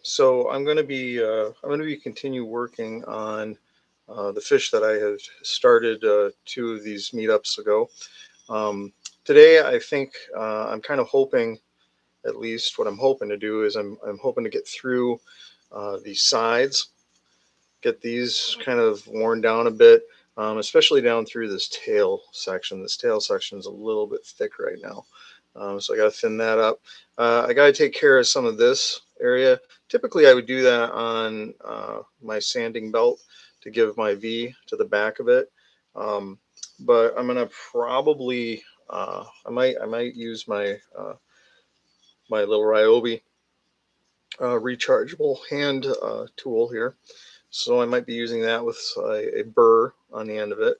So I'm going to be continue working on the fish that I had started two of these meetups ago. Um, Today, I think I'm kind of hoping, at least what I'm hoping to do is I'm hoping to get through these sides, get these kind of worn down a bit, especially down through this tail section. This tail section is a little bit thick right now. So I got to thin that up. I got to take care of some of this area. Typically, I would do that on my sanding belt to give my V to the back of it. Um, but I'm gonna probably I might use my little Ryobi rechargeable hand tool here. So I might be using that with a burr on the end of it.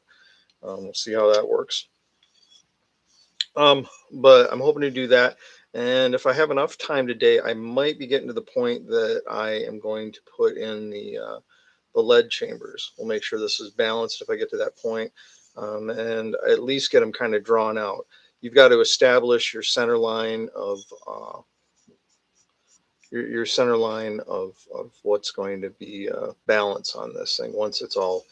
We'll see how that works. But I'm hoping to do that. And if I have enough time today, I might be getting to the point that I am going to put in the lead chambers. We'll make sure this is balanced if I get to that point, and at least get them kind of drawn out. You've got to establish your line of your center line of what's going to be balance on this thing once it's all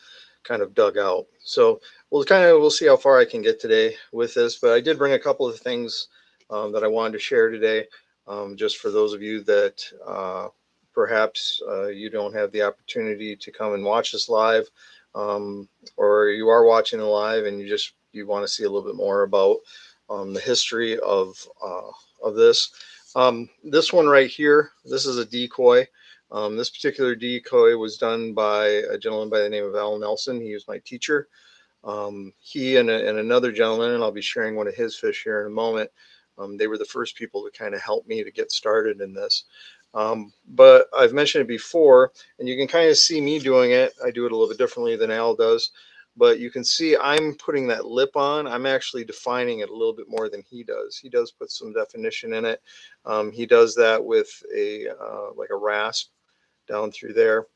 kind of dug out. So we'll see how far I can get today with this. But I did bring a couple of things that I wanted to share today, just for those of you that perhaps you don't have the opportunity to come and watch this live, or you are watching it live and you want to see a little bit more about the history of this. This one right here, this is a decoy. This particular decoy was done by a gentleman by the name of Al Nelson. He was my teacher. He and another gentleman, and I'll be sharing one of his fish here in a moment. They were the first people to kind of help me to get started in this. But I've mentioned it before, and you can kind of see me doing it. I do it a little bit differently than Al does, but you can see I'm putting that lip on. I'm actually defining it a little bit more than he does. He does put some definition in it. He does that with a like a rasp down through there.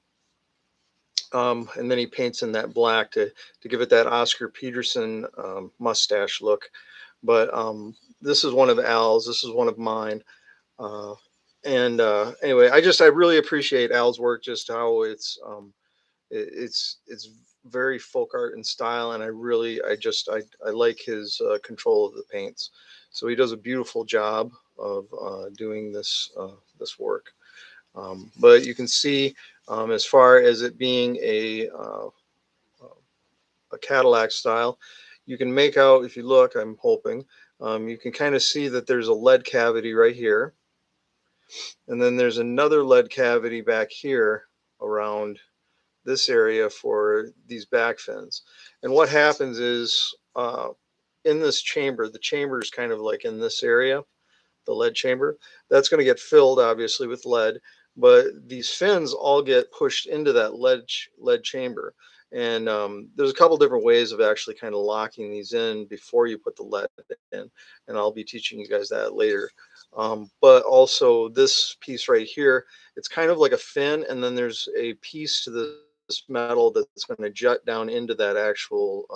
And then he paints in that black to give it that Oscar Peterson mustache look. But this is one of Al's. This is one of mine. Uh, and anyway, I really appreciate Al's work. Just how it's very folk art in style, and I like his control of the paints. So he does a beautiful job of doing this work. But you can see, as far as it being a Cadillac style, you can make out, if you look, I'm hoping, you can kind of see that there's a lead cavity right here. And then there's another lead cavity back here around this area for these back fins. And what happens is, in this chamber, the chamber is kind of like in this area, the lead chamber. That's going to get filled, obviously, with lead. But these fins all get pushed into that lead chamber. And there's a couple different ways of actually kind of locking these in before you put the lead in. And I'll be teaching you guys that later. But also this piece right here, it's kind of like a fin, and then there's a piece to this metal that's going to jut down into that actual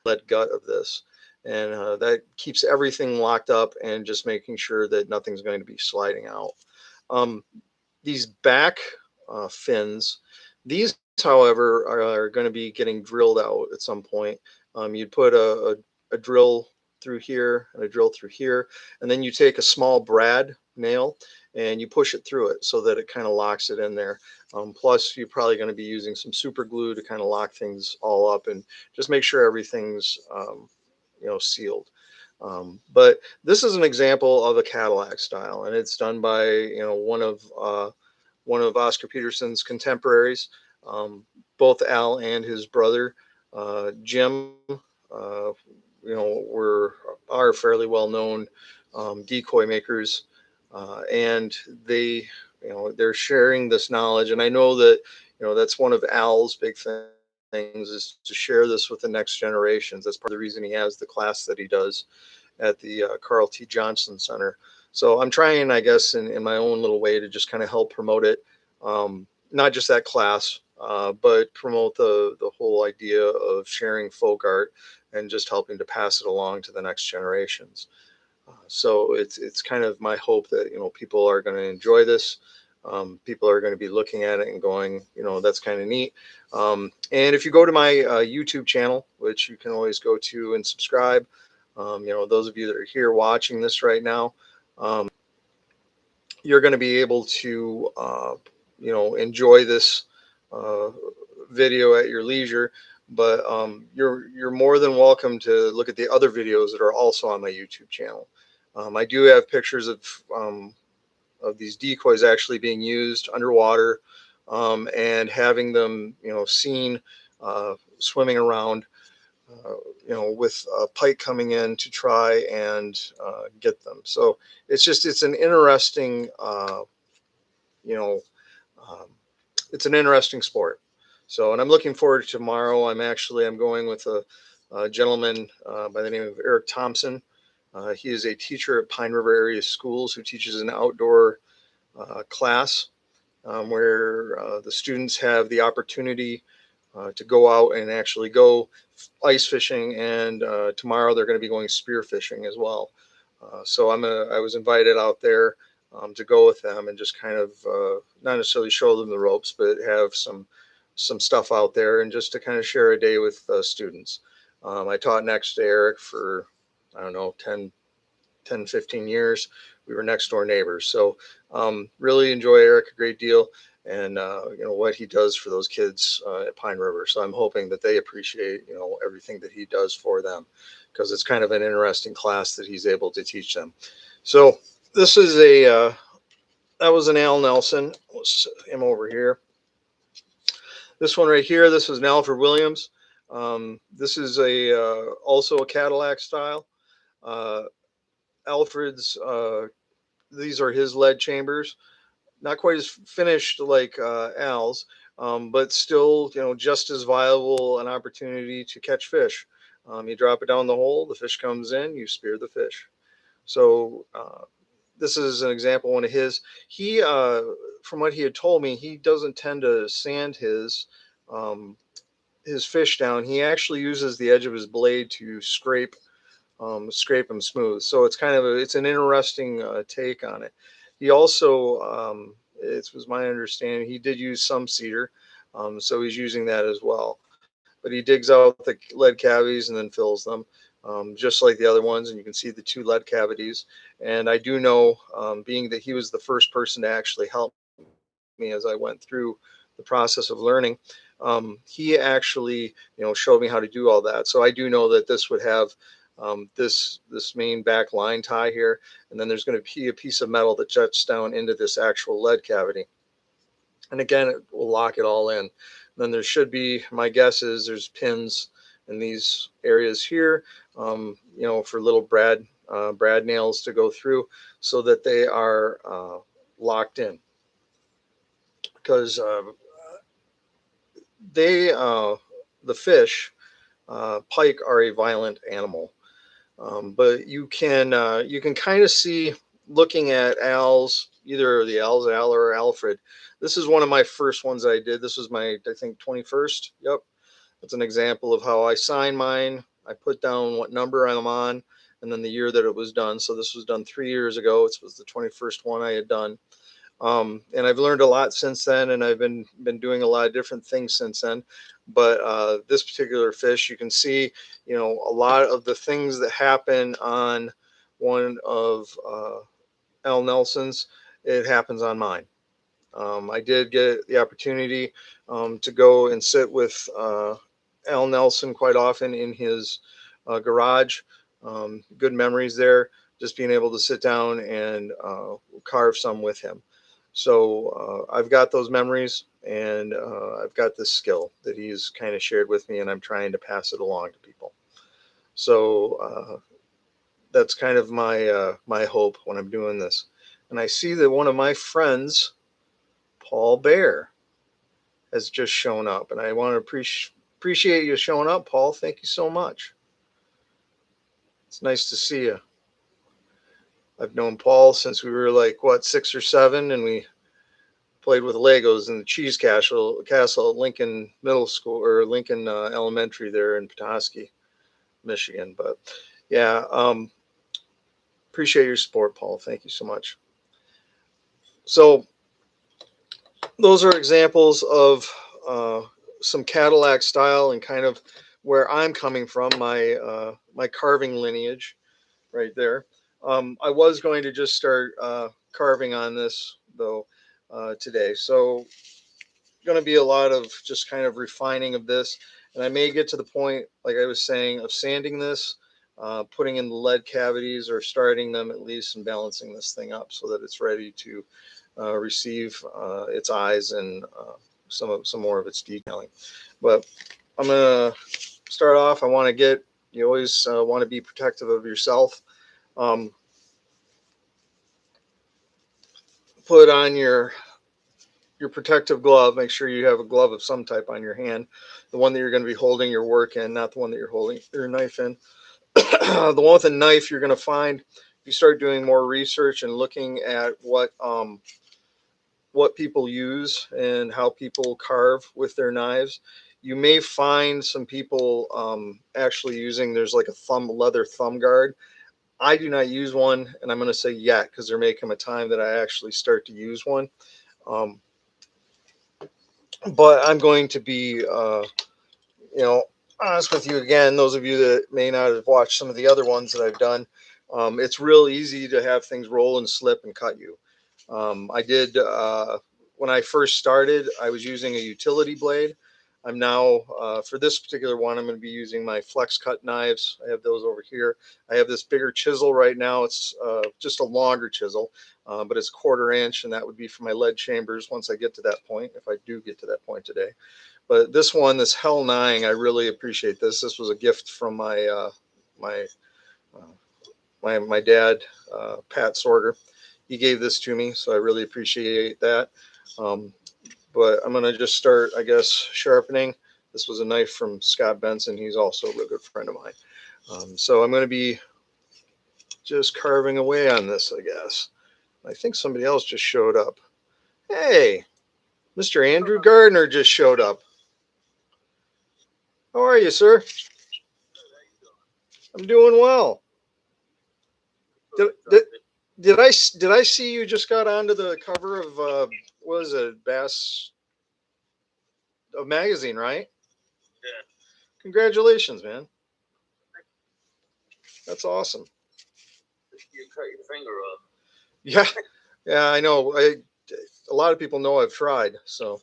lead gut of this. And that keeps everything locked up and just making sure that nothing's going to be sliding out. Um, these back fins, these, however, are going to be getting drilled out at some point. You'd put a drill through here and a drill through here, and then you take a small brad nail and you push it through it so that it kind of locks it in there. Plus, you're probably going to be using some super glue to kind of lock things all up and just make sure everything's sealed. But this is an example of a Cadillac style, and it's done by one of Oscar Peterson's contemporaries. Both Al and his brother Jim, uh, are fairly well known decoy makers, and they're sharing this knowledge. And I know that that's one of Al's big things is to share this with the next generations. That's part of the reason he has the class that he does at the Carl T. Johnson Center. So I'm trying, I guess, in my own little way to just kind of help promote it. Not just that class, but promote the whole idea of sharing folk art and just helping to pass it along to the next generations. So it's kind of my hope that people are going to enjoy this. People are going to be looking at it and going, that's kind of neat. And if you go to my YouTube channel, which you can always go to and subscribe, those of you that are here watching this right now, you're going to be able to, enjoy this uh, video at your leisure. But you're more than welcome to look at the other videos that are also on my YouTube channel. I do have pictures of these decoys actually being used underwater, and having them, seen swimming around, with a pike coming in to try and get them. So it's an interesting, you know, um, it's an interesting sport. So, and I'm looking forward to tomorrow. I'm going with a gentleman by the name of Eric Thompson. He is a teacher at Pine River area schools who teaches an outdoor class, where the students have the opportunity to go out and actually go ice fishing, and tomorrow they're going to be going spear fishing as well. So I was invited out there to go with them and just kind of not necessarily show them the ropes, but have some stuff out there and just to kind of share a day with students. I taught next to Eric for, I don't know, 10, 15 years. We were next door neighbors. So really enjoy Eric a great deal, and what he does for those kids at Pine River. So I'm hoping that they appreciate everything that he does for them, because it's kind of an interesting class that he's able to teach them. So this is that was an Al Nelson. Let's set him over here. This one right here, this is an Alfred Williams. This is also a Cadillac style. Uh, Alfred's these are his lead chambers, not quite as finished like Al's, but still, just as viable an opportunity to catch fish. You drop it down the hole, the fish comes in, you spear the fish. So this is an example, one of his. He, from what he had told me, he doesn't tend to sand um, his fish down. He actually uses the edge of his blade to scrape them smooth. So it's an interesting take on it. He also, it was my understanding, he did use some cedar, so he's using that as well. But he digs out the lead cavities and then fills them, just like the other ones, and you can see the two lead cavities. And I do know, being that he was the first person to actually help me as I went through the process of learning, he actually, showed me how to do all that. So I do know that this would have this main back line tie here, and then there's going to be a piece of metal that juts down into this actual lead cavity. And again, it will lock it all in. And then there should be, my guess is there's pins in these areas here, for little brad nails to go through so that they are locked in. Because the fish, pike, are a violent animal. But you can kind of see, looking at Al's, either the Al's Al or Alfred. This is one of my first ones I did. This was my, I think, 21st. Yep. That's an example of how I sign mine. I put down what number I'm on and then the year that it was done. So this was done 3 years ago. It was the 21st one I had done. And I've learned a lot since then, and I've been doing a lot of different things since then. But this particular fish, you can see, a lot of the things that happen on one of Al Nelson's, it happens on mine. I did get the opportunity to go and sit with Al Nelson quite often in his garage. Good memories there, just being able to sit down and carve some with him. So I've got those memories, and I've got this skill that he's kind of shared with me, and I'm trying to pass it along to people. So that's kind of my hope when I'm doing this. And I see that one of my friends, Paul Bear, has just shown up, and I want to appreciate you showing up, Paul. Thank you so much. It's nice to see you. I've known Paul since we were like, what, 6 or 7, and we played with Legos in the Cheese Castle at Lincoln Middle School, or Lincoln Elementary there in Petoskey, Michigan. But yeah, appreciate your support, Paul. Thank you so much. So those are examples of some Cadillac style and kind of where I'm coming from, my carving lineage right there. I was going to just start carving on this though today, so going to be a lot of just kind of refining of this, and I may get to the point, like I was saying, of sanding this, putting in the lead cavities or starting them at least, and balancing this thing up so that it's ready to receive its eyes and some more of its detailing. But I'm gonna start off. I want to get you always want to be protective of yourself. Um, put on your protective glove. Make sure you have a glove of some type on your hand, the one that you're going to be holding your work in, not the one that you're holding your knife in. The one with a knife, you're going to find if you start doing more research and looking at what people use and how people carve with their knives. You may find some people actually using, there's like a leather thumb guard. I do not use one, and I'm going to say yet because there may come a time that I actually start to use one. Um, but I'm going to be, you know, honest with you again. Those of you that may not have watched some of the other ones that I've done, it's real easy to have things roll and slip and cut you. I did when I first started. I was using a utility blade. I'm now for this particular one, I'm going to be using my flex cut knives. I have those over here. I have this bigger chisel right now. It's just a longer chisel, but it's 1/4 inch, and that would be for my lead chambers once I get to that point, if I do get to that point today. But this one, this Hell 9, I really appreciate this. This was a gift from my uh, my dad, Pat Sorger. He gave this to me, so I really appreciate that. Um, but I'm gonna just start, I guess, sharpening. This was a knife from Scott Benson. He's also a real good friend of mine. So I'm gonna be just carving away on this, I guess. I think somebody else just showed up. Hey, Mr. Andrew Gardner just showed up. How are you, sir? I'm doing well. Did, did, did I see you just got onto the cover of what is it, Bass of magazine, right? Yeah. Congratulations, man. That's awesome. You cut your finger off. Yeah, yeah, I know. A lot of people know I've tried, so.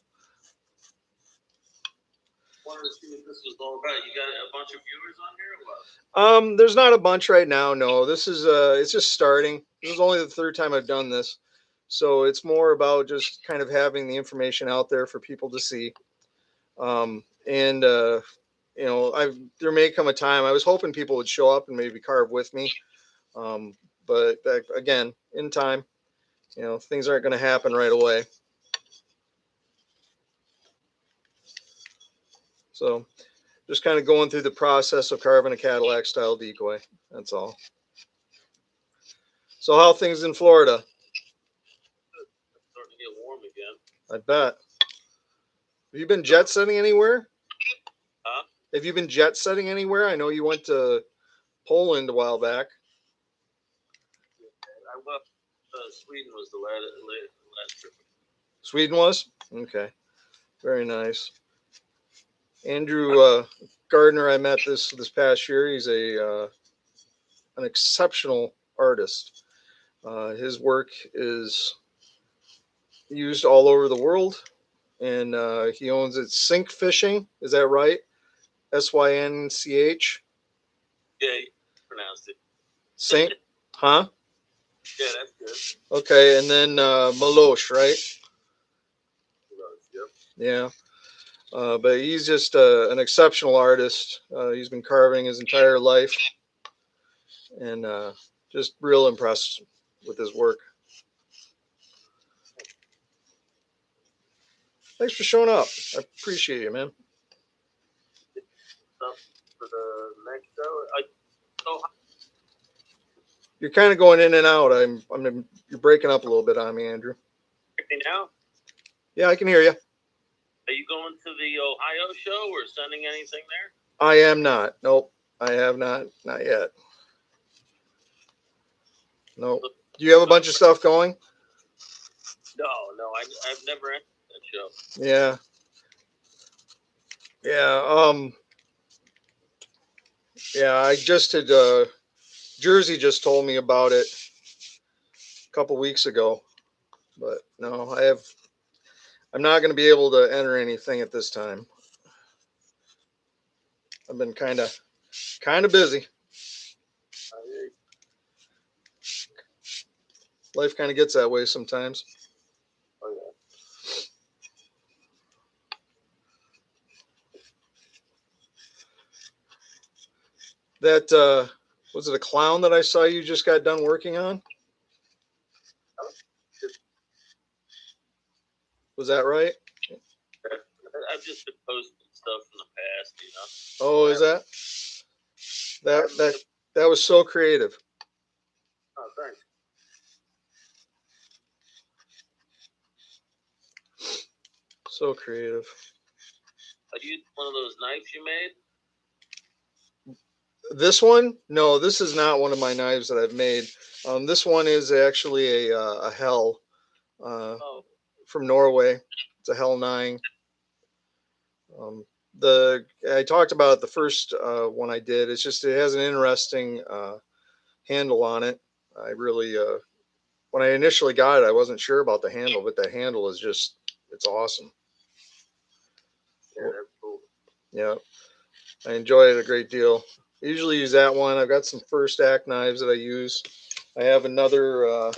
Wanted to see what this was all about. You got a bunch of viewers on here or what? There's not a bunch right now. No, this is it's just starting. This is only the third time I've done this, so it's more about just kind of having the information out there for people to see. And you know, there may come a time. I was hoping people would show up and maybe carve with me, um, but again, in time, you know, things aren't going to happen right away. So just kind of going through the process of carving a Cadillac style decoy. That's all. So how are things in Florida? It's starting to get warm again. I bet. Have you been jet setting anywhere? Huh? Have you been jet setting anywhere? I know you went to Poland a while back. I left. Sweden was the last trip. Sweden was? Okay. Very nice. Andrew Gardner, I met this past year. He's an exceptional artist. His work is used all over the world, and he owns it. Sink Fishing, is that right? SYNCH. Yeah, you pronounced it. Sink, huh? Yeah, that's good. Okay, and then Malosh, right? Yep. Yeah. But he's just an exceptional artist. He's been carving his entire life, and just real impressed with his work. Thanks for showing up. I appreciate it, man. For the next show, you're kind of going in and out. You're breaking up a little bit on me, Andrew. Me now? Yeah, I can hear you. Are you going to the Ohio show or sending anything there? I am not. Nope, I have not. Not yet. Nope. Do you have a bunch of stuff going? No, I've never. show. Yeah. Yeah. Yeah, I just had Jersey just told me about it a couple weeks ago, but no, I'm not going to be able to enter anything at this time. I've been kind of busy. Life kind of gets that way sometimes. Oh, yeah. That was it a clown that I saw you just got done working on? Was that right? I've just been posting stuff in the past, Oh, is that was so creative. Oh, thanks. So creative. Are you one of those knives you made? This one? No, this is not one of my knives that I've made. This one is actually a Hell Oh, from Norway. It's a Hell 9. Um, the I talked about the first one I did. It's just it has an interesting handle on it. I really when I initially got it, I wasn't sure about the handle, but the handle is just it's awesome. yeah, that's cool. Yeah, I enjoy it a great deal. I usually use that one. I've got some first act knives that I use. I have another.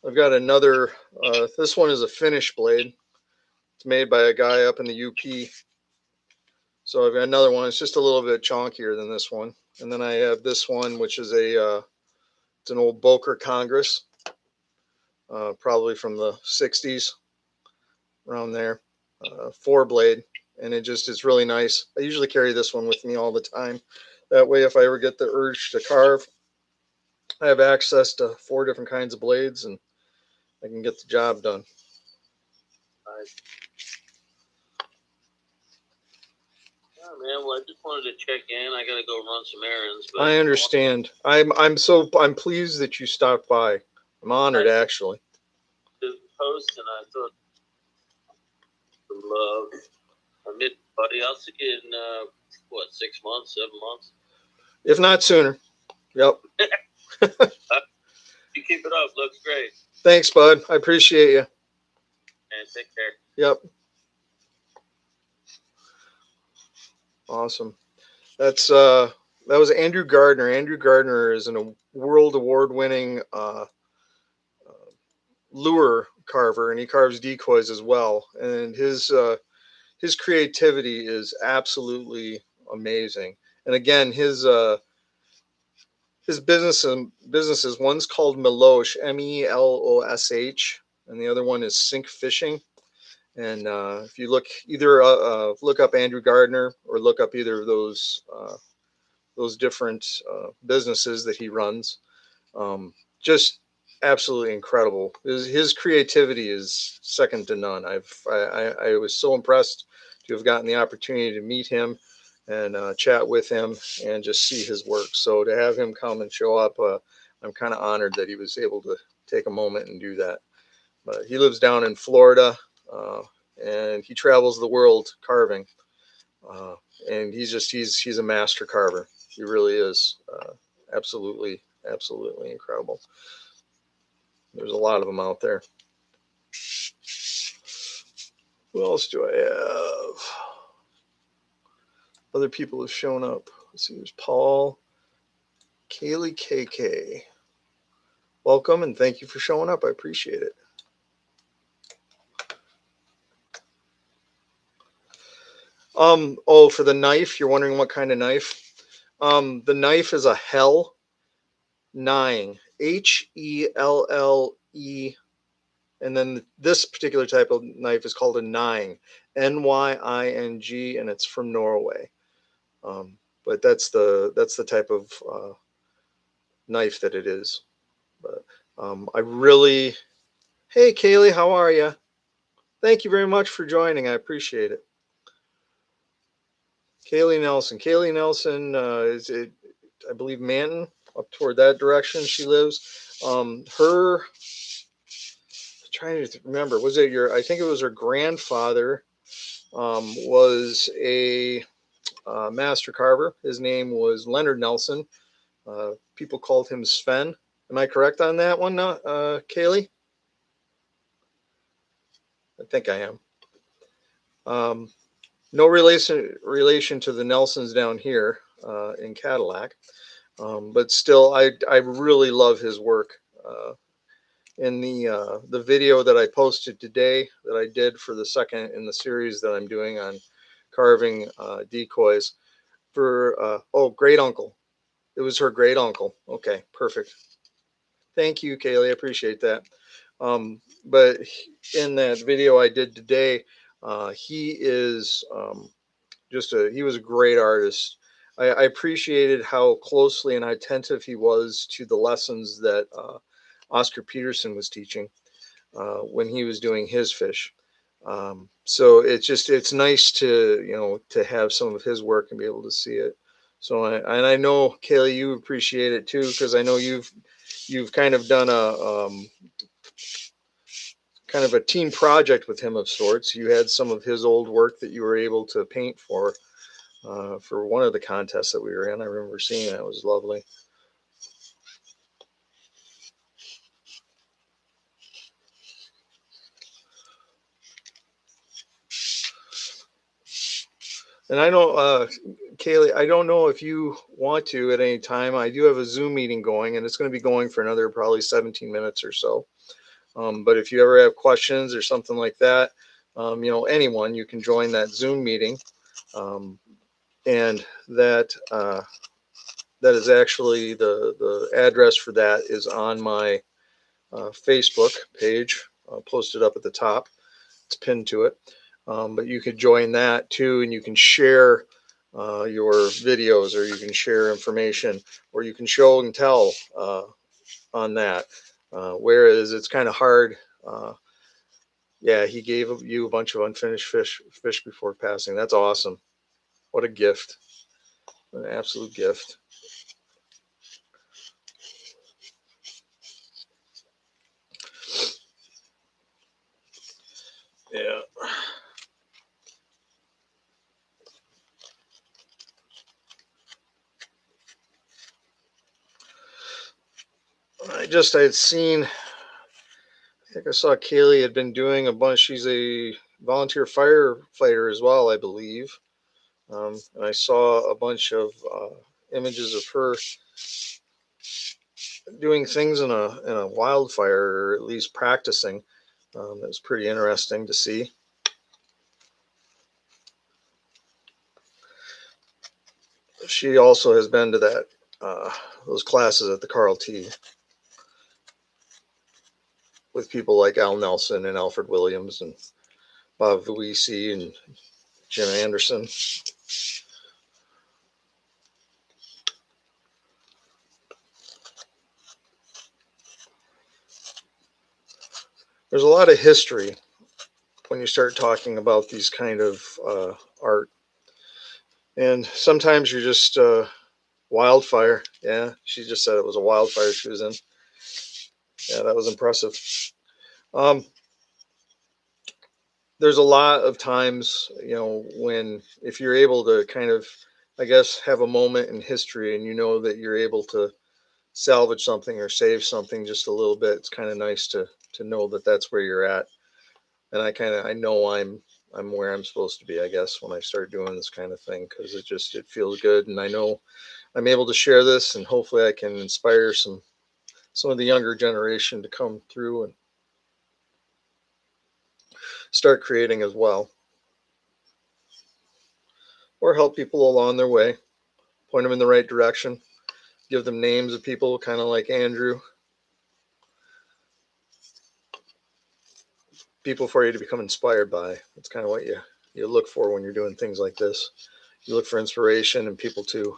I've got another. This one is a finish blade. It's made by a guy up in the UP. So I've got another one. It's just a little bit chonkier than this one. And then I have this one, which is it's an old Boker Congress, probably from the '60s, around there. 4 blade, and it's really nice. I usually carry this one with me all the time. That way, if I ever get the urge to carve, I have access to 4 different kinds of blades, and I can get the job done. Nice. Yeah, man. Well, I just wanted to check in. I gotta go run some errands, but I understand. I'm pleased that you stopped by. I'm honored, I actually. did the post, and I thought some love. I met buddy. I'll see you in 6 months, 7 months. If not sooner. Yep. You keep it up. Looks great. Thanks, bud. I appreciate you. And take care. Yep. Awesome. That was Andrew Gardner. Andrew Gardner is a world award winning lure carver, and he carves decoys as well. And his creativity is absolutely amazing. And again, his businesses, one's called Melosh, Melosh, and the other one is Sink Fishing. And if you look up Andrew Gardner or look up either of those different businesses that he runs, just absolutely incredible. His creativity is second to none. I was so impressed to have gotten the opportunity to meet him and chat with him and just see his work. So to have him come and show up, I'm kind of honored that he was able to take a moment and do that. But he lives down in Florida, uh, and he travels the world carving. Uh, and he's a master carver. He really is. Absolutely incredible. There's a lot of them out there. Who else do I have? Other people have shown up. Let's see. There's Paul, Kaylee, KK. Welcome and thank you for showing up. I appreciate it. Oh, for the knife, you're wondering what kind of knife? The knife is a Hell 9, HELLE, and then this particular type of knife is called a Nying, NYING, and it's from Norway. But that's the type of knife that it is. But I really, hey Kaylee, how are you? Thank you very much for joining. I appreciate it. Kaylee Nelson. Kaylee Nelson is it, I believe Manton up toward that direction she lives. Her, trying to remember, was it your? I think it was her grandfather. Was a master carver. His name was Leonard Nelson. People called him Sven. Am I correct on that one, Kaylee? I think I am. Um, no relation to the Nelsons down here in Cadillac, but still, I really love his work. In the video that I posted today, that I did for the second in the series that I'm doing on carving decoys for oh, great uncle. It was her great uncle. Okay, perfect. Thank you, Kaylee. I appreciate that. But in that video I did today, he is he was a great artist. I appreciated how closely and attentive he was to the lessons that Oscar Peterson was teaching when he was doing his fish. So it's nice to to have some of his work and be able to see it. So I know Kaylee, you appreciate it too, because I know you've kind of done a kind of a team project with him of sorts. You had some of his old work that you were able to paint for one of the contests that we were in. I remember seeing that. It was lovely. And I know, Kaylee, I don't know if you want to at any time. I do have a Zoom meeting going, and it's going to be going for another probably 17 minutes or so. But if you ever have questions or something like that, anyone, you can join that Zoom meeting. Um, and that is actually the address for that is on my Facebook page, posted up at the top. It's pinned to it. But you could join that too, and you can share your videos, or you can share information, or you can show and tell on that. Whereas it's kind of hard. Yeah, he gave you a bunch of unfinished fish before passing. That's awesome. What a gift. An absolute gift. Yeah. I had seen, I think I saw Kaylee had been doing a bunch. She's a volunteer firefighter as well, I believe. And I saw a bunch of images of her doing things in a wildfire, or at least practicing. It was pretty interesting to see. She also has been to those classes at the Carl T with people like Al Nelson and Alfred Williams and Bob Vuisi and Jim Anderson. There's a lot of history when you start talking about these kind of art, and sometimes you're just wildfire. Yeah, she just said it was a wildfire she was in. Yeah, that was impressive. Um, there's a lot of times, when if you're able to kind of, I guess, have a moment in history, and you know that you're able to salvage something or save something just a little bit, it's kind of nice to know that that's where you're at. And I know I'm where I'm supposed to be, I guess, when I start doing this kind of thing, because it feels good, and I know I'm able to share this, and hopefully I can inspire some of the younger generation to come through and start creating as well, or help people along their way, point them in the right direction, give them names of people, kind of like Andrew, people for you to become inspired by. That's kind of what you look for when you're doing things like this. You look for inspiration and people to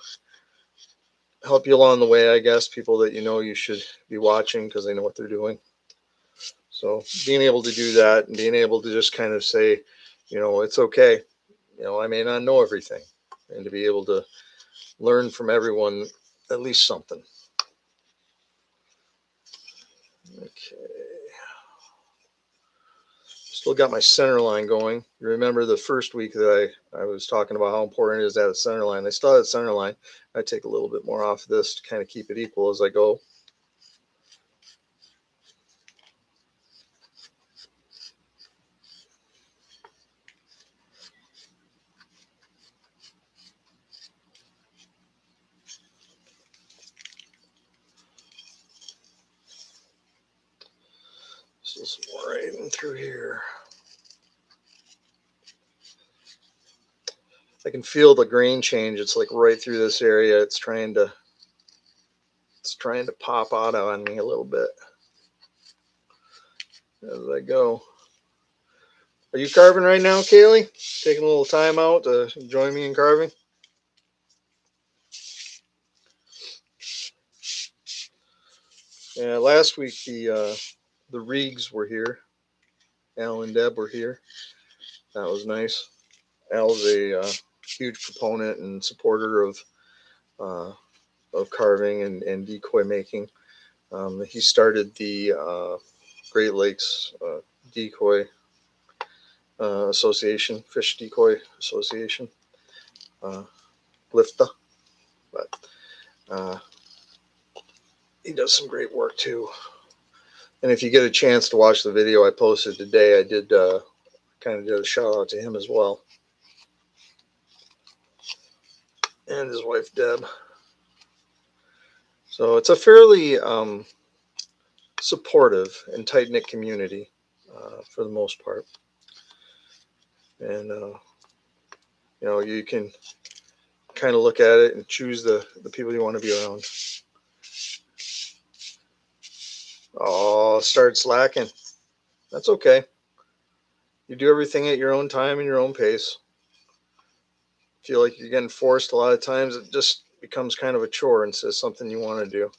help you along the way, I guess, people that you should be watching because they know what they're doing. So being able to do that, and being able to just kind of say, it's okay. I may not know everything, and to be able to learn from everyone at least something. Okay. Still got my center line going. You remember the first week that I was talking about how important it is to have a center line. I still have a center line. I take a little bit more off of this to kind of keep it equal as I go. Still some more right in through here. I can feel the grain change. It's like right through this area. It's trying to pop out on me a little bit as I go. Are you carving right now, Kaylee? Taking a little time out to join me in carving? Yeah, last week the Reegs were here. Al and Deb were here. That was nice. Al's a huge proponent and supporter uh, of carving and decoy making. He started the Great Lakes Decoy Association, Fish Decoy Association, LIFTA. But he does some great work too. And if you get a chance to watch the video I posted today, I did kind of did a shout out to him as well. And his wife, Deb. So it's a fairly supportive and tight-knit community for the most part. And, you can kind of look at it and choose the people you want to be around. Oh, start slacking. That's okay. You do everything at your own time and your own pace. Feel like you're getting forced a lot of times. It just becomes kind of a chore instead of something you want to do.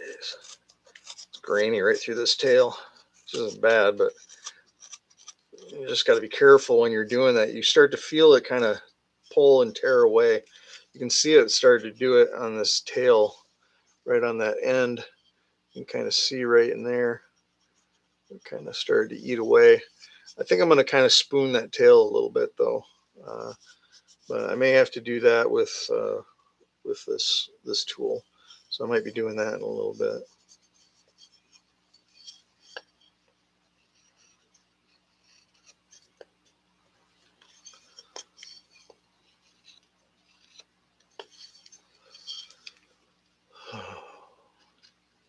It's grainy right through this tail. Which isn't bad, but you just got to be careful when you're doing that. You start to feel it kind of pull and tear away. You can see it start to do it on this tail, right on that end. You can kind of see right in there. It kind of started to eat away. I think I'm going to kind of spoon that tail a little bit though, but I may have to do that with this tool. So I might be doing that in a little bit.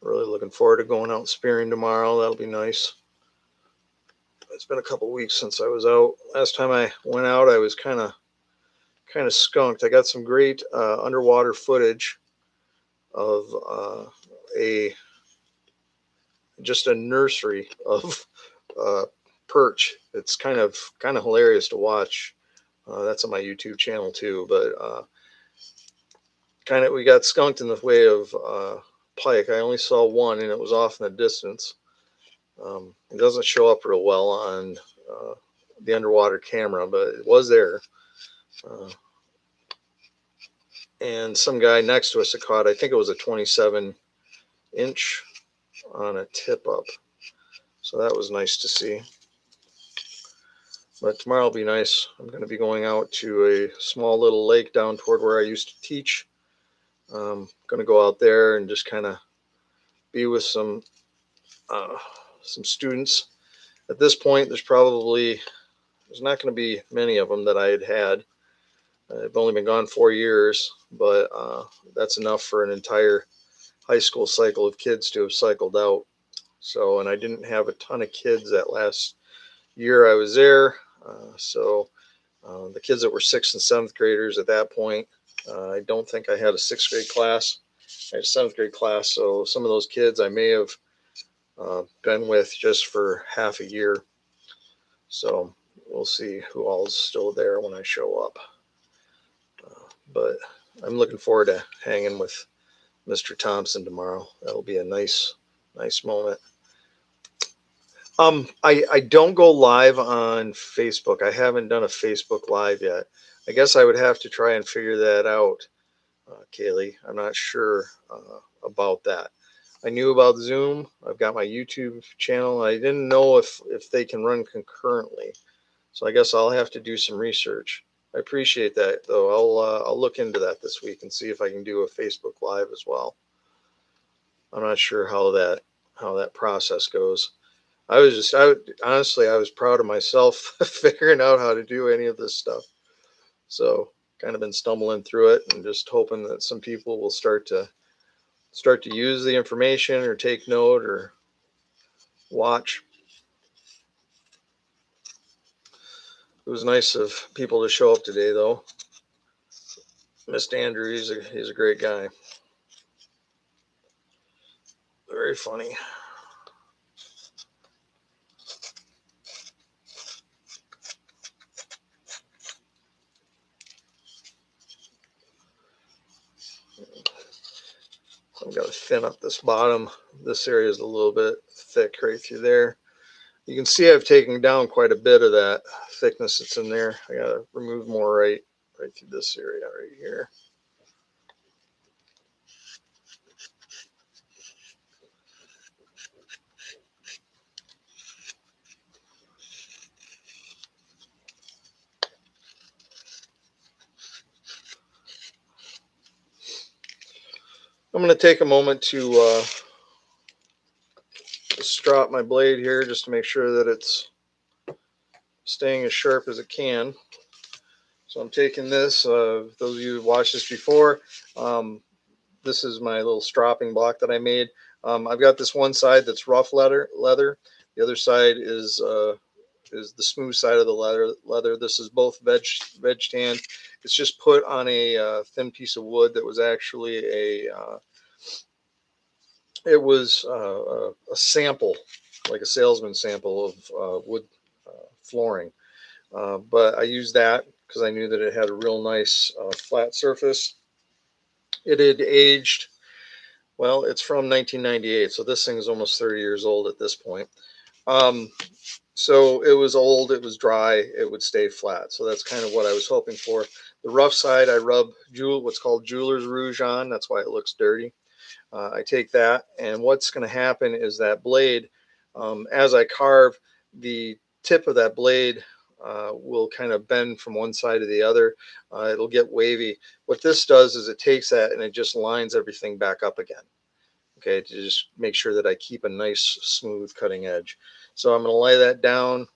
Really looking forward to going out spearing tomorrow. That'll be nice. It's been a couple weeks since I was out. Last time I went out, I was kind of skunked. I got some great underwater footage of a just a nursery of uh, perch. It's kind of hilarious to watch. That's on my YouTube channel too. But we got skunked in the way of pike. I only saw one, and it was off in the distance. It doesn't show up real well on the underwater camera, but it was there. And some guy next to us had caught, I think it was a 27-inch on a tip up. So that was nice to see. But tomorrow will be nice. I'm going to be going out to a small little lake down toward where I used to teach. I'm going to go out there and just kind of be with some students. At this point, there's not going to be many of them that I had. I've only been gone 4 years, but that's enough for an entire high school cycle of kids to have cycled out. So, and I didn't have a ton of kids that last year I was there. The kids that were 6th and 7th graders at that point, I don't think I had a 6th grade class. I had a 7th grade class. So some of those kids I may have been with just for half a year. So we'll see who all's still there when I show up. But I'm looking forward to hanging with Mr. Thompson tomorrow. That'll be a nice moment. I don't go live on Facebook. I haven't done a Facebook live yet. I guess I would have to try and figure that out, Kaylee. I'm not sure about that. I knew about Zoom. I've got my YouTube channel. I didn't know if they can run concurrently. So I guess I'll have to do some research. I appreciate that, though. I'll look into that this week and see if I can do a Facebook Live as well. I'm not sure how that process goes. Honestly, I was proud of myself figuring out how to do any of this stuff. So kind of been stumbling through it and just hoping that some people will start to use the information or take note or watch. It was nice of people to show up today, though. Mr. Andrew, he's a great guy. Very funny. I've got to thin up this bottom. This area is a little bit thick right through there. You can see I've taken down quite a bit of that thickness that's in there. I got to remove more right through this area right here. I'm going to take a moment to strop my blade here just to make sure that it's staying as sharp as it can. So I'm taking this. Those of you who've watched this before, this is my little stropping block that I made. I've got this one side that's rough leather. The other side is the smooth side of the leather. This is both veg tan. It's just put on a thin piece of wood that was actually a sample, like a salesman sample of wood flooring. But I used that because I knew that it had a real nice flat surface. It had aged. Well, it's from 1998, so this thing is almost 30 years old at this point. So it was old, it was dry, it would stay flat. So that's kind of what I was hoping for. The rough side, I rub what's called jeweler's rouge on. That's why it looks dirty. I take that, and what's going to happen is that blade, as I carve, the tip of that blade will kind of bend from one side to the other. It'll get wavy. What this does is it takes that and it just lines everything back up again. Okay, to just make sure that I keep a nice smooth cutting edge. So I'm going to lay that down.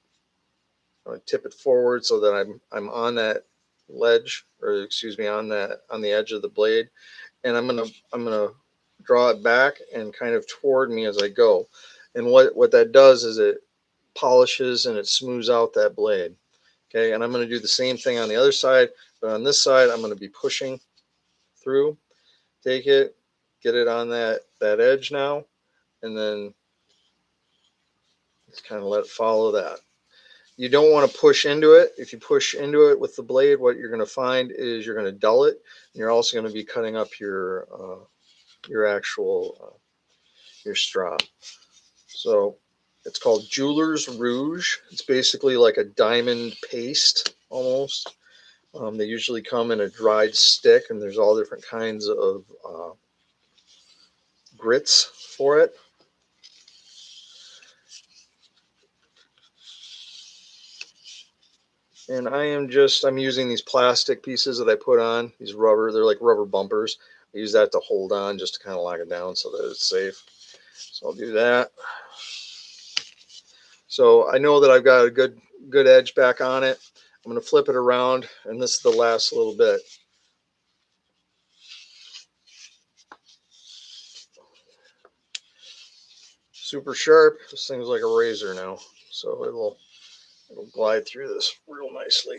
I'm going to tip it forward so that I'm on that ledge, or excuse me, on the edge of the blade, and I'm gonna draw it back and kind of toward me as I go. And what that does is it polishes and it smooths out that blade. Okay, and I'm going to do the same thing on the other side, but on this side I'm going to be pushing through. Take it, get it on that edge now, and then just kind of let it follow that. You don't want to push into it. If you push into it with the blade, what you're going to find is you're going to dull it, and you're also going to be cutting up your actual your strop. So it's called jeweler's rouge. It's basically like a diamond paste almost. They usually come in a dried stick, and there's all different kinds of grits for it. And I'm using these plastic pieces that I put on, these rubber, they're like rubber bumpers. I use that to hold on just to kind of lock it down so that it's safe. So I'll do that. So I know that I've got a good edge back on it. I'm going to flip it around, and this is the last little bit. Super sharp. This thing's like a razor now, so it'll glide through this real nicely.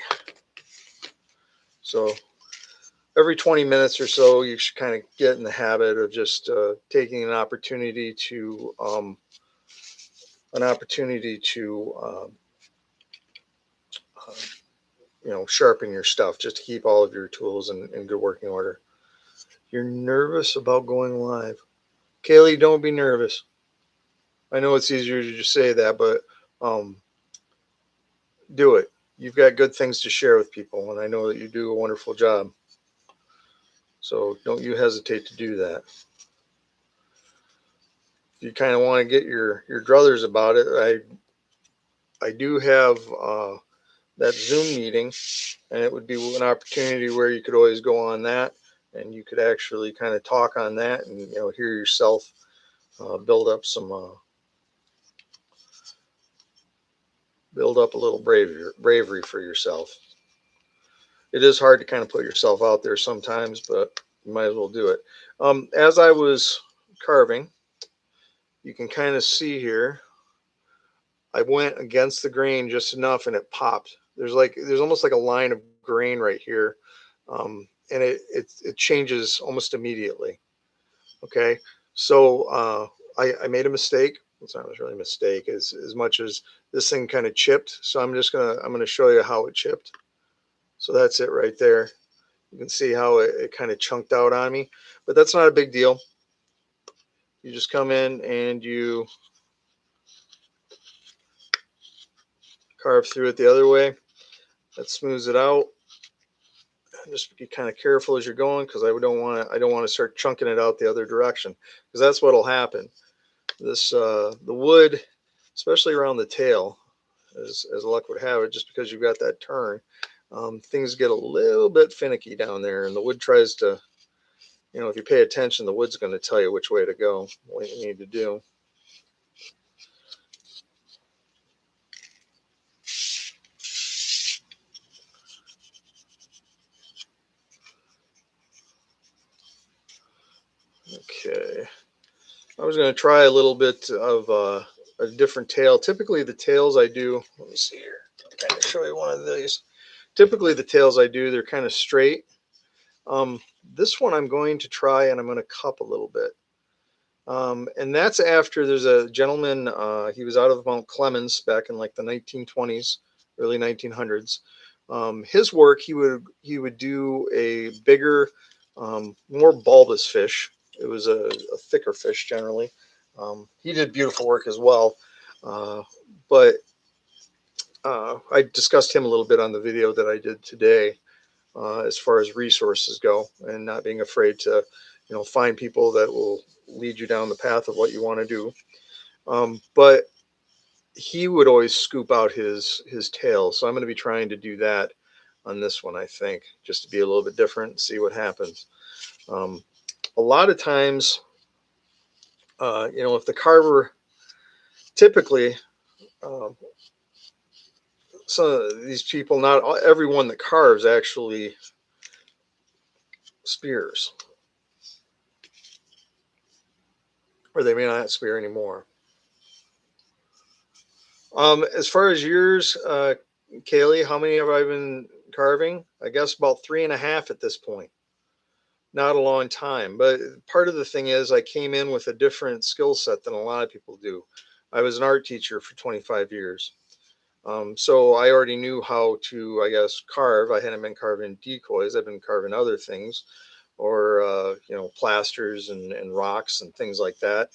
So every 20 minutes or so, you should kind of get in the habit of just taking an opportunity to sharpen your stuff, just to keep all of your tools in good working order. You're nervous about going live, Kaylee? Don't be nervous. I know it's easier to just say that, but do it. you've got good things to share with people, and I know that you do a wonderful job. So don't you hesitate to do that. If you kind of want to get your druthers about it, I do have that Zoom meeting, and it would be an opportunity where you could always go on that, and you could actually kind of talk on that, and hear yourself build up build up a little bravery for yourself. It is hard to kind of put yourself out there sometimes, but you might as well do it. As I was carving, you can kind of see here, I went against the grain just enough and it popped. There's almost like a line of grain right here. And it changes almost immediately. Okay. So I made a mistake. It's not really a mistake as much as this thing kind of chipped. So I'm gonna show you how it chipped. So that's it right there. You can see how it kind of chunked out on me, but that's not a big deal. You just come in and you carve through it the other way. That smooths it out. Just be kind of careful as you're going, because I don't want to start chunking it out the other direction, because that's what'll happen. The wood, especially around the tail, as luck would have it, just because you've got that turn, things get a little bit finicky down there, and the wood tries to, if you pay attention, the wood's going to tell you which way to go, what you need to do. Okay. I was going to try a little bit of a different tail. Typically, the tails I do, let me see here, kind of show you one of these. Typically, the tails I do, they're kind of straight. This one I'm going to try, and I'm going to cup a little bit. And that's after there's a gentleman, he was out of Mount Clemens back in like the 1920s, early 1900s. His work, he would do a bigger, more bulbous fish. It was a thicker fish generally. He did beautiful work as well, but I discussed him a little bit on the video that I did today, as far as resources go, and not being afraid to, find people that will lead you down the path of what you want to do. But he would always scoop out his tail, so I'm going to be trying to do that on this one. I think just to be a little bit different, see what happens. Um, a lot of times, if the carver typically, um, some of these people, not everyone that carves actually spears, or they may not spear anymore. As far as yours, Kaylee, how many have I been carving? I guess about 3.5 at this point. Not a long time, but part of the thing is I came in with a different skill set than a lot of people do. I was an art teacher for 25 years. So I already knew how to, I guess, carve. I hadn't been carving decoys. I've been carving other things, or plasters and rocks and things like that.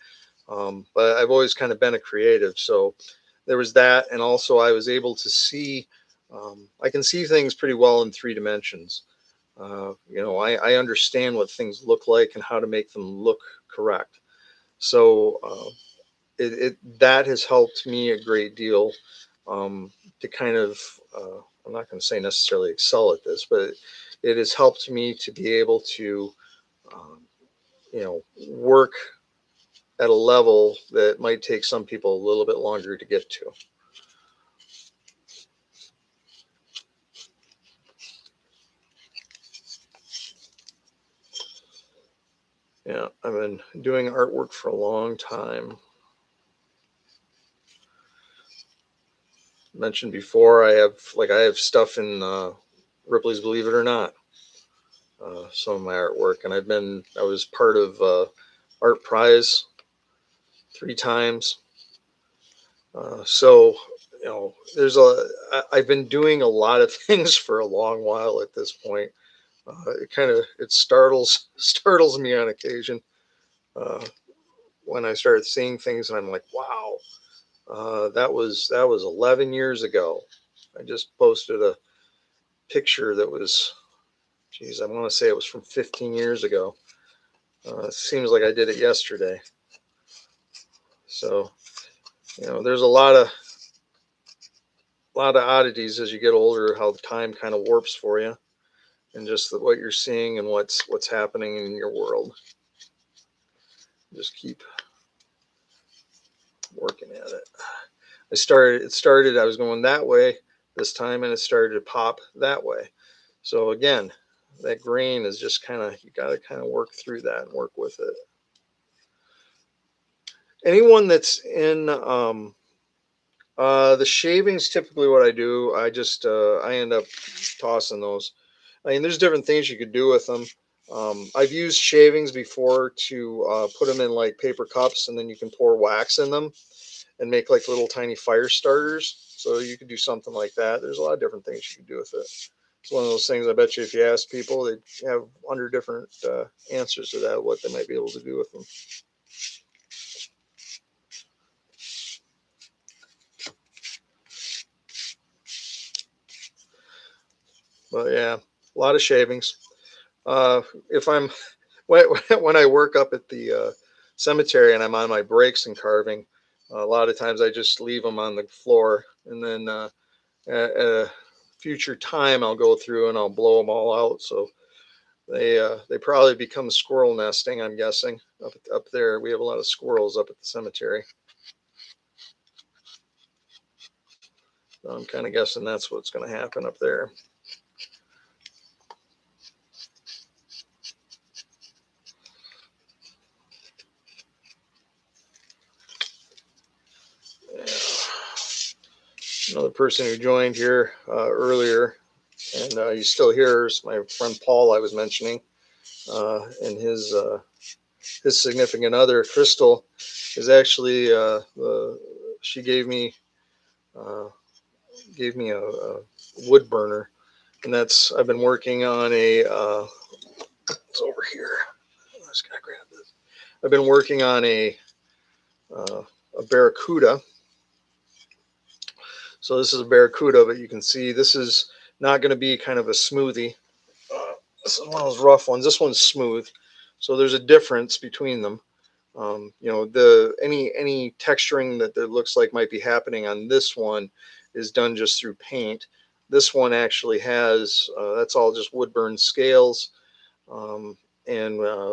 But I've always kind of been a creative, so there was that, and also I was able to see. I can see things pretty well in 3 dimensions. I understand what things look like and how to make them look correct. So that has helped me a great deal, to kind of, I'm not going to say necessarily excel at this, but it has helped me to be able to, um, work at a level that might take some people a little bit longer to get to. Yeah, I've been doing artwork for a long time. Mentioned before, I have stuff in Ripley's Believe It or Not, some of my artwork, and I was part of Art Prize 3 times. So I've been doing a lot of things for a long while at this point. It startles me on occasion, uh, when I started seeing things, and I'm like, wow, that was 11 years ago. I just posted a picture that was, geez, I want to say it was from 15 years ago. It seems like I did it yesterday. So, there's a lot of oddities as you get older, how the time kind of warps for you, and just what you're seeing and what's happening in your world. Just keep working at it. I was going that way this time, and it started to pop that way. So again, that grain is just you got to kind of work through that and work with it. Anyone that's in the shavings, typically what I do, I end up tossing those. I mean, there's different things you could do with them. I've used shavings before to put them in like paper cups, and then you can pour wax in them and make like little tiny fire starters. So you could do something like that. There's a lot of different things you can do with it. It's one of those things, I bet you if you ask people, they have 100 different answers to that, what they might be able to do with them. But yeah, a lot of shavings. If I'm when I work up at the cemetery and I'm on my breaks and carving, a lot of times I just leave them on the floor, and then at a future time I'll go through and I'll blow them all out. So they probably become squirrel nesting. I'm guessing up there we have a lot of squirrels up at the cemetery. So I'm kind of guessing that's what's going to happen up there. Yeah. Another person who joined here earlier, and he's still here, is my friend Paul I was mentioning, and his significant other Crystal is actually she gave me a wood burner, and that's I've been working on it's over here. I just gotta grab this. I've been working on uh, a barracuda. So this is a barracuda, but you can see this is not going to be kind of a smoothie. This is one of those rough ones. This one's smooth. So there's a difference between them. The any texturing that there looks like might be happening on this one is done just through paint. This one actually has that's all just wood burn scales, and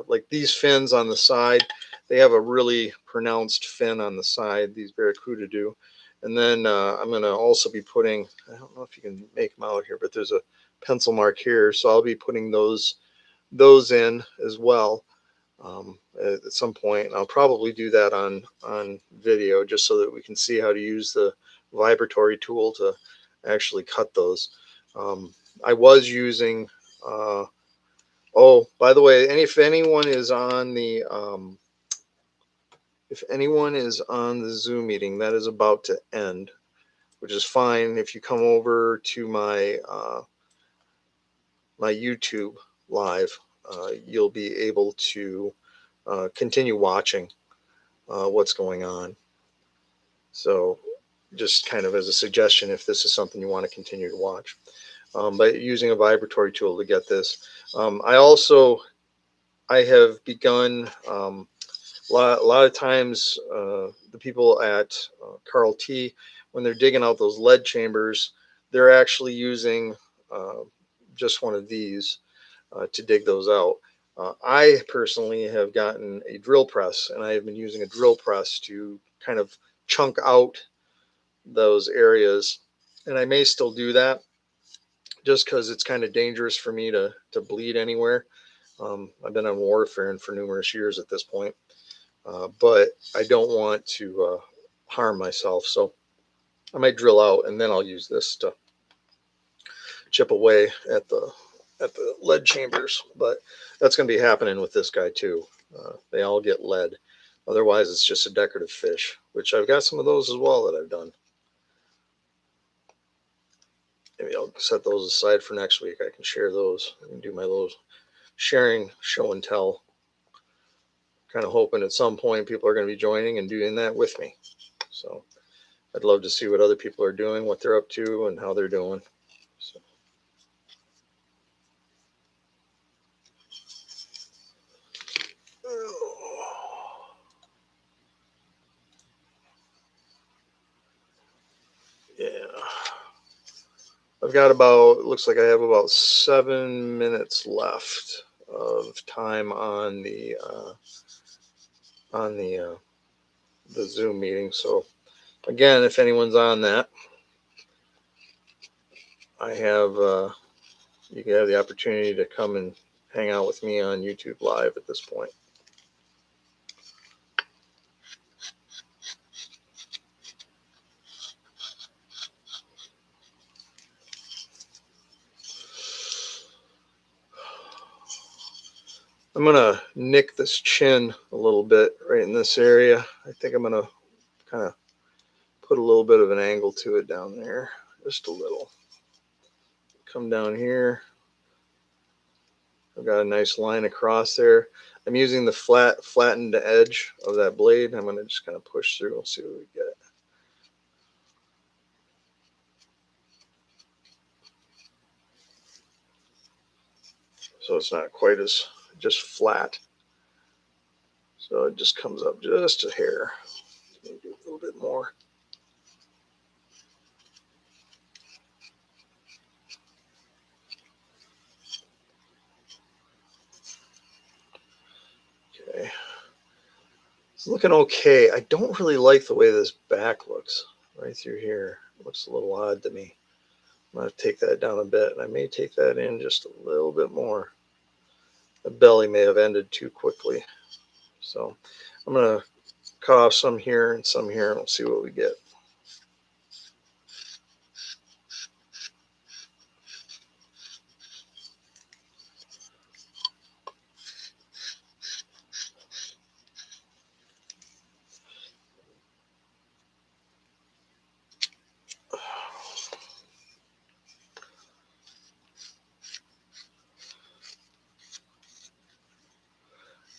like these fins on the side, they have a really pronounced fin on the side. These barracuda do. And then I'm going to also be putting, I don't know if you can make them out here, but there's a pencil mark here. So I'll be putting those in as well at some point. And I'll probably do that on video just so that we can see how to use the vibratory tool to actually cut those. I was using, oh, by the way, if anyone is on the Zoom meeting, that is about to end, which is fine. If you come over to my my YouTube live, you'll be able to continue watching what's going on. So just kind of as a suggestion, if this is something you want to continue to watch, but using a vibratory tool to get this. I have begun a lot of times the people at Carl T, when they're digging out those lead chambers, they're actually using just one of these to dig those out. I personally have gotten a drill press, and I have been using a drill press to kind of chunk out those areas. And I may still do that just because it's kind of dangerous for me to bleed anywhere. I've been on warfare for numerous years at this point. But I don't want to harm myself. So I might drill out, and then I'll use this to chip away at the lead chambers. But that's going to be happening with this guy too. They all get lead. Otherwise, it's just a decorative fish, which I've got some of those as well that I've done. Maybe I'll set those aside for next week. I can share those. I can do my little sharing show and tell. Kind of hoping at some point people are going to be joining and doing that with me. So I'd love to see what other people are doing, what they're up to, and how they're doing. So. Yeah. I've got about, it looks like I have about 7 minutes left of time on the Zoom meeting. So again, if anyone's on that, I have you can have the opportunity to come and hang out with me on YouTube Live at this point. I'm gonna nick this chin a little bit right in this area. I think I'm gonna kind of put a little bit of an angle to it down there, just a little. Come down here. I've got a nice line across there. I'm using the flattened edge of that blade. I'm gonna just kind of push through and see what we get. So it's not quite as just flat. So it just comes up just a hair. Maybe a little bit more. Okay. It's looking okay. I don't really like the way this back looks right through here. It looks a little odd to me. I'm going to take that down a bit, and I may take that in just a little bit more. The belly may have ended too quickly. So I'm going to cut off some here and some here, and we'll see what we get.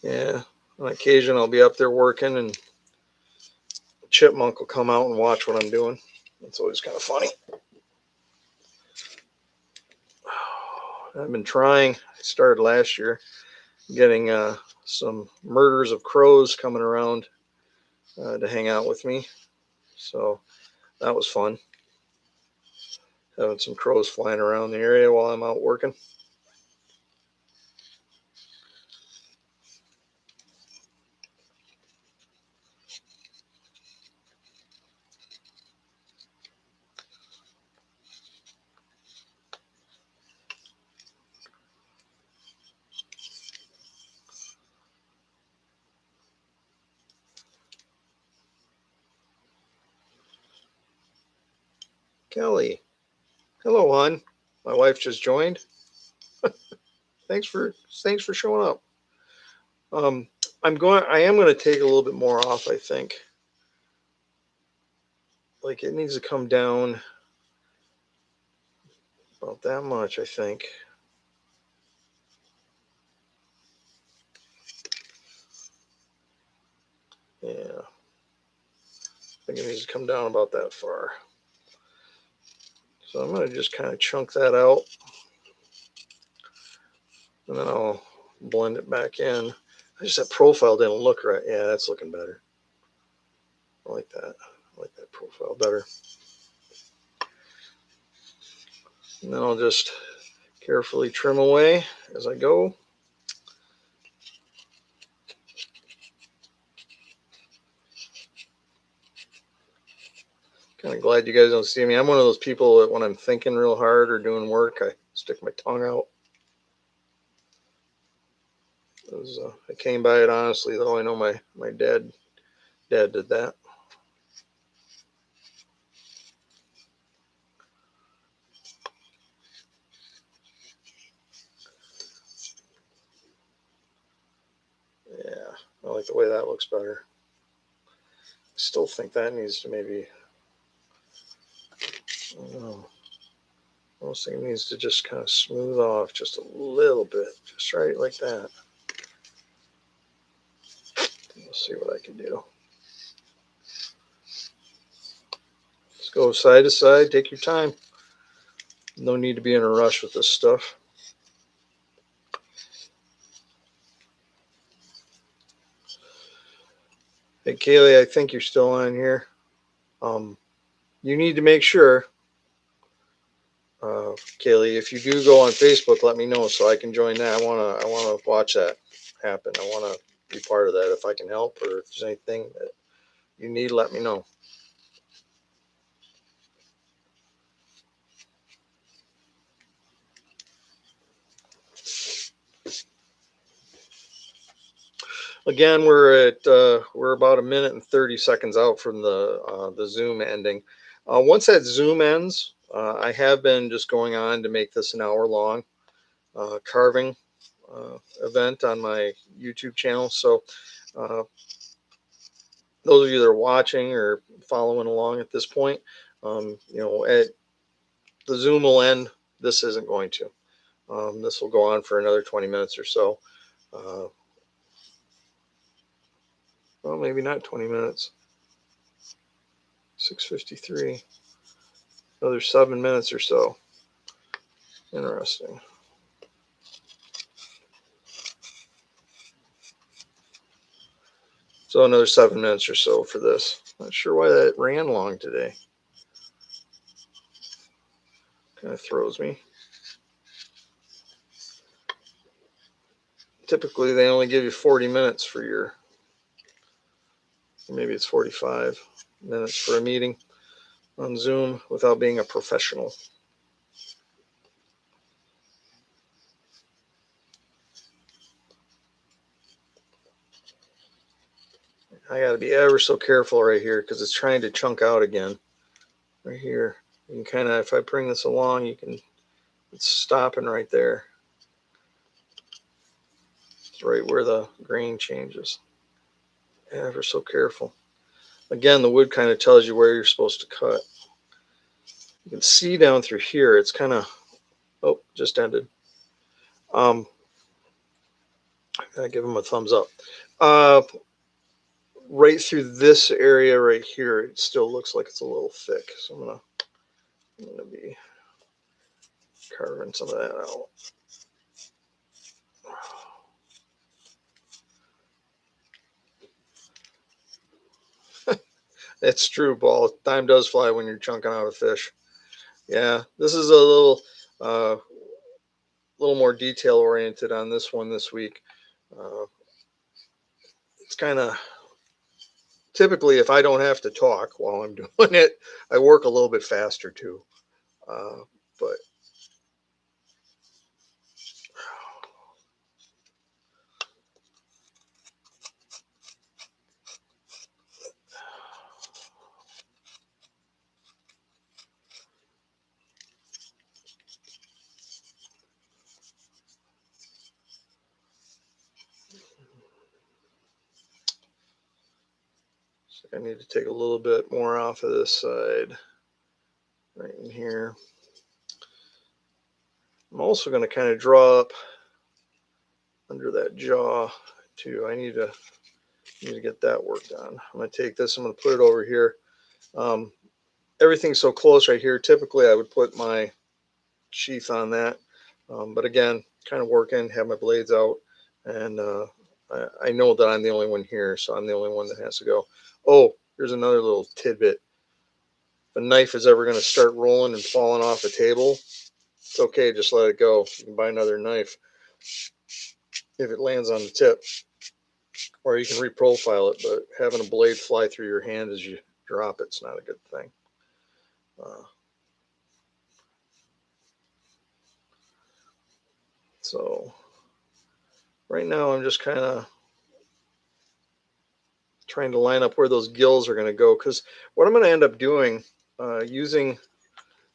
Yeah, on occasion I'll be up there working, and a chipmunk will come out and watch what I'm doing. That's always kind of funny. I've been trying. I started last year getting some murders of crows coming around to hang out with me. So that was fun. Having some crows flying around the area while I'm out working. Kelly, hello, hon. My wife just joined. Thanks for showing up. Um, I am going to take a little bit more off. I think, like it needs to come down about that much. I think. Yeah, I think it needs to come down about that far. So I'm going to just kind of chunk that out, and then I'll blend it back in. I just that profile didn't look right. Yeah, that's looking better. I like that. I like that profile better. And then I'll just carefully trim away as I go. Kind of glad you guys don't see me. I'm one of those people that when I'm thinking real hard or doing work, I stick my tongue out. I came by it honestly, though. I know my dad did that. Yeah, I like the way that looks better. I still think that needs to maybe, I don't know. I almost think it needs to just kind of smooth off just a little bit, just right like that. Let's see what I can do. Just go side to side. Take your time. No need to be in a rush with this stuff. Hey, Kaylee, I think you're still on here. You need to make sure, Kaylee, if you do go on Facebook, let me know so I can join that. I wanna watch that happen. I wanna be part of that if I can help, or if there's anything that you need, let me know. Again, we're about a minute and 30 seconds out from the Zoom ending. Once that Zoom ends, I have been just going on to make this an hour long carving event on my YouTube channel. So uh, those of you that are watching or following along at this point, at the Zoom will end. This isn't going to. This will go on for another 20 minutes or so. Well, maybe not 20 minutes. 6:53. Another 7 minutes or so. Interesting. So another 7 minutes or so for this. Not sure why that ran long today. Kind of throws me. Typically, they only give you 40 minutes for your, maybe it's 45 minutes for a meeting on Zoom without being a professional. I got to be ever so careful right here because it's trying to chunk out again. Right here. You can kind of, if I bring this along, it's stopping right there. It's right where the grain changes. Ever so careful. Again, the wood kind of tells you where you're supposed to cut. You can see down through here, it's kind of, oh, just ended. I gotta give them a thumbs up. Right through this area right here, it still looks like it's a little thick. So I'm gonna be carving some of that out. It's true, Paul. Time does fly when you're chunking out a fish. Yeah, this is a little more detail oriented on this one this week. Uh, it's kind of typically if I don't have to talk while I'm doing it, I work a little bit faster too. But I need to take a little bit more off of this side right in here. I'm also going to kind of draw up under that jaw too. I need to get that work done. I'm going to take this, I'm going to put it over here. Everything's so close right here. Typically I would put my sheath on that. But again, kind of working, have my blades out, and I know that I'm the only one here, so I'm the only one that has to go. Oh, here's another little tidbit. If a knife is ever going to start rolling and falling off the table, it's okay, just let it go. You can buy another knife if it lands on the tip, or you can reprofile it, but having a blade fly through your hand as you drop it's not a good thing. So right now I'm just kind of trying to line up where those gills are going to go, because what I'm going to end up doing using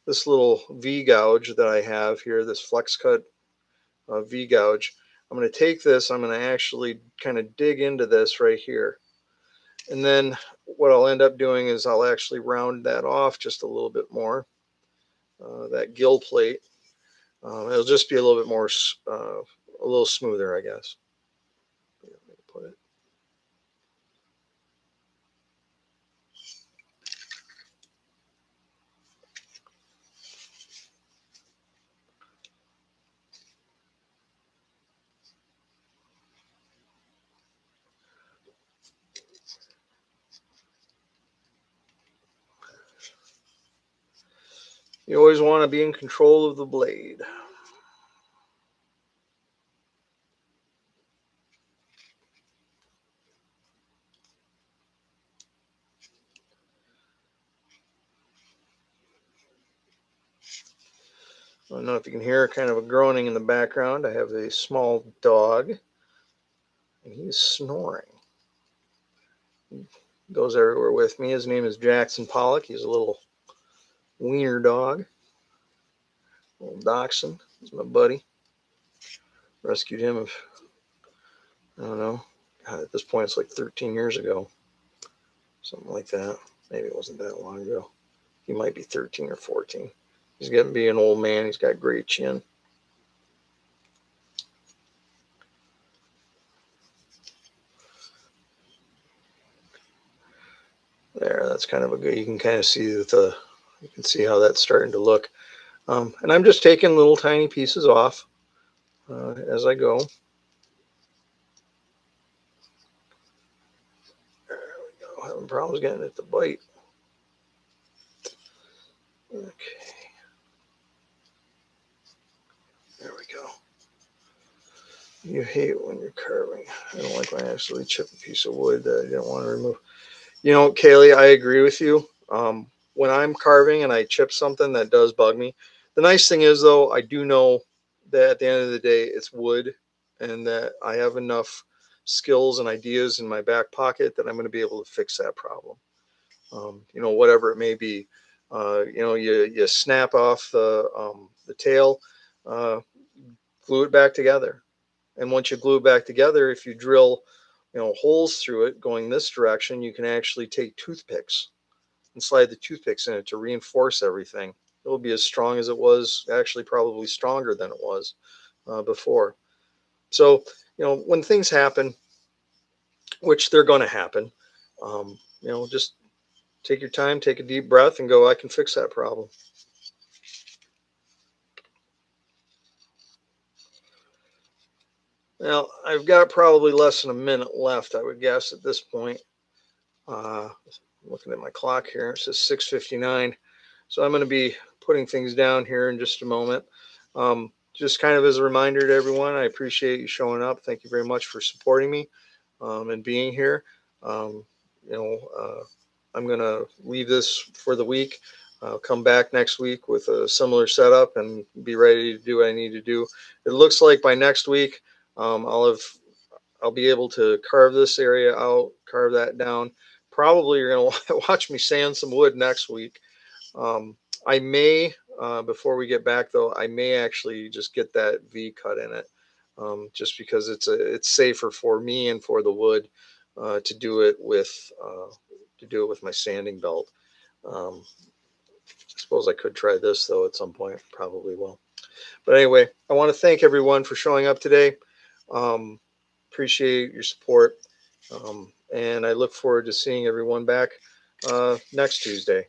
this little V gouge that I have here, this flex cut V gouge, I'm going to take this, I'm going to actually kind of dig into this right here, and then what I'll end up doing is I'll actually round that off just a little bit more, that gill plate. It'll just be a little bit more, a little smoother, I guess. Put it. You always want to be in control of the blade. I don't know if you can hear kind of a groaning in the background. I have a small dog, and he's snoring. He goes everywhere with me. His name is Jackson Pollock. He's a little wiener dog, little dachshund. He's my buddy. Rescued him of, I don't know, God, at this point it's like 13 years ago, something like that. Maybe it wasn't that long ago. He might be 13 or 14. He's getting to be an old man. He's got a great chin. There, that's kind of a good. You can kind of see that you can see how that's starting to look. And I'm just taking little tiny pieces off as I go. There we go. Having problems getting it to bite. Okay, there we go. You hate when you're carving. I don't like when I actually chip a piece of wood that I didn't want to remove. You know, Kaylee, I agree with you. When I'm carving and I chip something, that does bug me. The nice thing is, though, I do know that at the end of the day, it's wood and that I have enough skills and ideas in my back pocket that I'm going to be able to fix that problem. You know, whatever it may be. You know, you snap off the tail, uh, glue it back together. And once you glue it back together, if you drill, you know, holes through it going this direction, you can actually take toothpicks and slide the toothpicks in it to reinforce everything. It will be as strong as it was, actually probably stronger than it was before. So, you know, when things happen, which they're going to happen, you know, just take your time, take a deep breath, and go, I can fix that problem. Now, I've got probably less than a minute left, I would guess, at this point. Uh, looking at my clock here, it says 6:59. So I'm going to be putting things down here in just a moment. Just kind of as a reminder to everyone, I appreciate you showing up. Thank you very much for supporting me and being here. Um, you know, I'm going to leave this for the week. I'll come back next week with a similar setup and be ready to do what I need to do. It looks like by next week, I'll be able to carve this area out, carve that down. Probably you're going to watch me sand some wood next week. Um, I may, before we get back though, I may actually just get that V cut in it, just because it's safer for me and for the wood to do it with my sanding belt. Um, I suppose I could try this though at some point. Probably will. But anyway, I want to thank everyone for showing up today. Um, Appreciate your support. And I look forward to seeing everyone back next Tuesday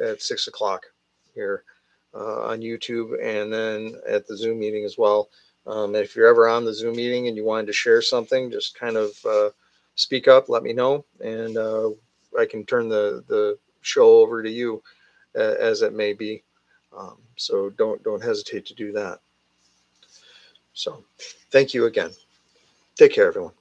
at 6 o'clock here on YouTube and then at the Zoom meeting as well. If you're ever on the Zoom meeting and you wanted to share something, just kind of speak up, let me know, and I can turn the show over to you as it may be. So don't hesitate to do that. So thank you again. Take care, everyone.